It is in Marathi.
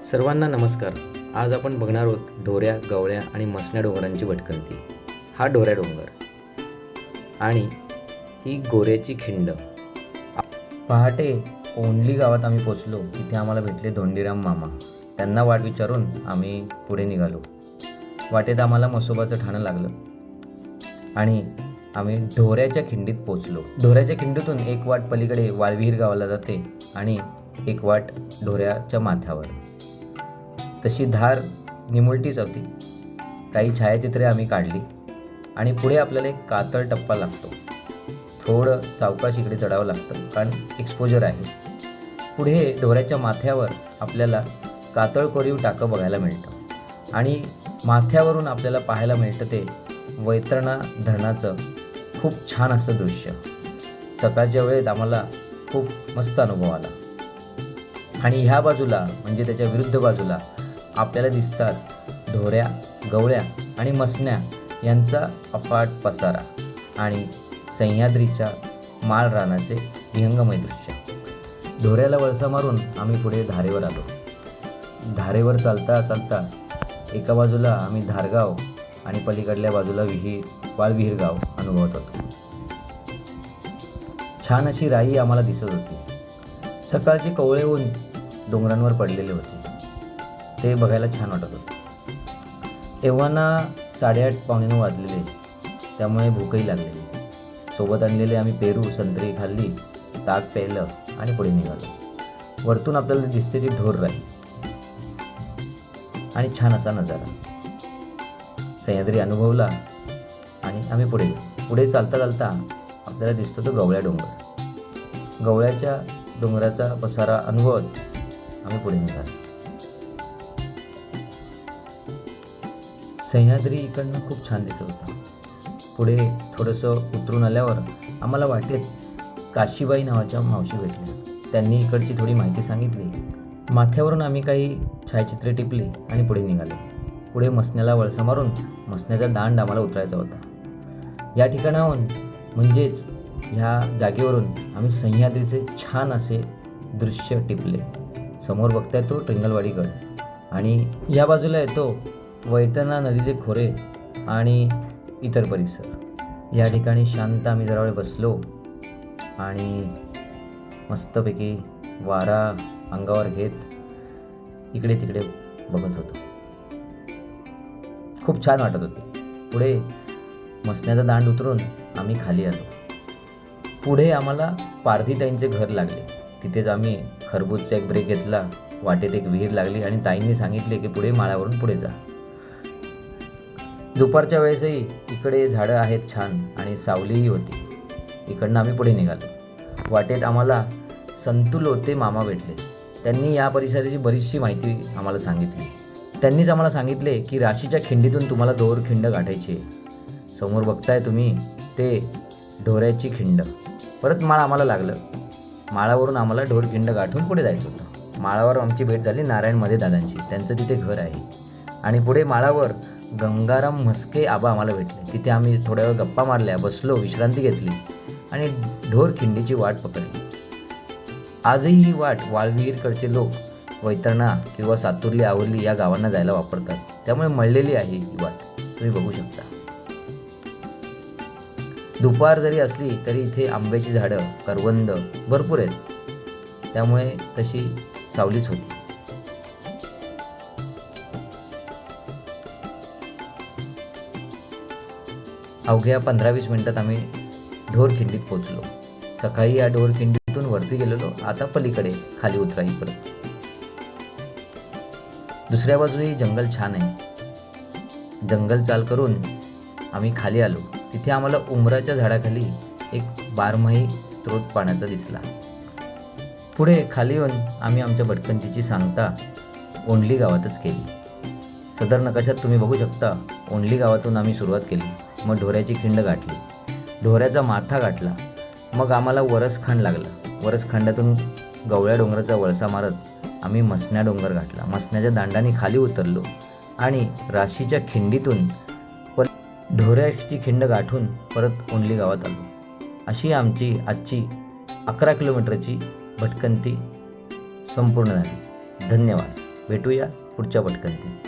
सर्वांना नमस्कार. आज आपण बघणार आहोत ढोऱ्या, गवळ्या आणि मसण्या डोंगरांची भटकंती. हा ढोऱ्या डोंगर आणि ही गोऱ्याची खिंड. पहाटे ओंडली गावात आम्ही पोचलो. तिथे आम्हाला भेटले धोंडीराम मामा. त्यांना वाट विचारून आम्ही पुढे निघालो. वाटेत आम्हाला म्हसोबाचं ठाणं लागलं आणि आम्ही ढोऱ्याच्या खिंडीत पोचलो. ढोऱ्याच्या खिंडीतून एक वाट पलीकडे वाळविहीर गावाला जाते आणि एक वाट ढोऱ्याच्या माथ्यावर. तशी धार निमुळतीच होती. काही छायाचित्रे आम्ही काढली आणि पुढे आपल्याला एक कातळ टप्पा लागतो. थोडं सावकाश इकडे चढावं लागतं कारण एक्सपोजर आहे. पुढे ढोऱ्याच्या माथ्यावर आपल्याला कातळ कोरीव टाकं बघायला मिळतं आणि माथ्यावरून आपल्याला पाहायला मिळतं ते वैतरणा धरणाचं खूप छान असं दृश्य. सकाळच्या वेळेत आम्हाला खूप मस्त अनुभव आला. आणि ह्या बाजूला म्हणजे त्याच्या विरुद्ध बाजूला आपल्याला दिसतात ढोऱ्या, गवळ्या आणि मसण्या यांचा अफाट पसारा आणि सह्याद्रीच्या माळ रानाचे विहंगमय दृश्य. ढोऱ्याला वळसा मारून आम्ही पुढे धारेवर आलो. धारेवर चालता चालता एका बाजूला आम्ही धारगाव आणि पलीकडल्या बाजूला वाळविहीर गाव अनुभवत होतो. छान अशी राई आम्हाला दिसत होती. सकाळचे कोवळे ऊन डोंगरांवर पडलेले होते. ते बघायला छान वाटत होते. तेव्हाना 8:30 पावणे 9 वाजलेले. त्यामुळे भूकही लागलेली. सोबत आणलेले आम्ही पेरू संत्री खाल्ली, ताक प्यायलं आणि पुढे निघालो. वरतून आपल्याला दिसते ती ढोर राई आणि छान असा नजारा. सह्याद्री अनुभवला आणि आम्ही पुढे चालता चालता आपल्याला दिसतो तो गवळ्या डोंगर. गवळ्याच्या डोंगराचा पसारा अनुभवत आम्ही पुढे निघालो. सह्याद्री इकडनं खूप छान दिसत होता. पुढे थोडंसं उतरून आल्यावर आम्हाला वाटेत काशीबाई नावाच्या मावशी भेटल्या. त्यांनी इकडची थोडी माहिती सांगितली. माथ्यावरून आम्ही काही छायाचित्रे टिपली आणि पुढे निघालो. पुढे मसण्याला वळसा मारून मसण्याचा दांड आम्हाला उतरायचा होता. या ठिकाणाहून म्हणजेच ह्या जागेवरून आम्ही सह्याद्रीचे छान असे दृश्य टिपले. समोर बघताय तो ट्रिंगलवाडी गड आणि या बाजूला येतो वैतरणा नदीचे खोरे आणि इतर परिसर. या ठिकाणी शांत आम्ही जरा वेळ बसलो आणि मस्तपैकी वारा अंगावर घेत इकडे तिकडे बघत होतो. खूप छान वाटत होते. पुढे मसण्याचा दांड उतरून आम्ही खाली आलो. पुढे आम्हाला पारधीताईंचे घर लागले. तिथेच आम्ही खरबूजचा एक ब्रेक घेतला. वाटेत एक विहीर लागली आणि ताईंनी सांगितले की पुढे माळावरून पुढे जा. दुपारच्या वेळेसही इकडे झाडं आहेत छान आणि सावलीही होती. इकडनं आम्ही पुढे निघालो. वाटेत आम्हाला संतू लोते मामा भेटले. त्यांनी या परिसराची बरीचशी माहिती आम्हाला सांगितली. त्यांनीच आम्हाला सांगितले की राशीच्या खिंडीतून तुम्हाला दोर खिंड गाठायची आहे. समोर बघताय तुम्ही ते ढोऱ्याची खिंड. परत माळ आम्हाला लागलं. माळावरून आम्हाला ढोर खिंड गाठून पुढे जायचं होतं. माळावर आमची भेट झाली नारायण मध्ये दादांची. त्यांचं तिथे घर आहे. आणि पुढे माळावर गंगाराम म्हस्के आबा आम्हाला भेटले. तिथे आम्ही थोड्या वेळ गप्पा मारल्या, बसलो, विश्रांती घेतली आणि ढोर खिंडीची वाट पकडली. आजही ही वाट वाळविहीरकडचे लोक वैतरणा किंवा सातुर्ली, आवरली या गावांना जायला वापरतात. त्यामुळे मळलेली आहे ही वाट. तुम्ही बघू शकता. दुपार जरी असली तरी इथे आंब्याची झाडं, करवंद भरपूर आहेत. त्यामुळे तशी सावलीच होती. अवघ्या 15-20 मिनिटात आम्ही ढोर खिंडीत पोचलो. सकाळी या ढोर खिंडीतून वरती गेलेलो. आता पलीकडे खाली उतरा इकडे. दुसऱ्या बाजूलाही जंगल छान आहे. जंगल चाल करून आम्ही खाली आलो. तिथे आम्हाला उमराच्या झाडाखाली एक बारमाही स्रोत पाण्याचा दिसला. पुढे खाली येऊन आम्ही आमच्या भटकंतीची सांगता ओंडली गावातच केली. सदर नकाशात तुम्ही बघू शकता ओंडली गावातून आम्ही सुरुवात केली. मग ढोऱ्याची खिंड गाठली, ढोऱ्याचा माथा गाठला. मग आम्हाला वरसखांड लागलं. वरसखांडातून गवळ्या डोंगराचा वळसा मारत आम्ही मसण्या डोंगर गाठला. मसण्याच्या दांडाने खाली उतरलो आणि राशीच्या खिंडीतून ढोऱ्याची खिंड गाठून परत ओंडली गावात आलो. अशी आमची आजची 11 किलोमीटरची भटकंती संपूर्ण झाली. धन्यवाद. भेटूया पुढच्या भटकंतीत.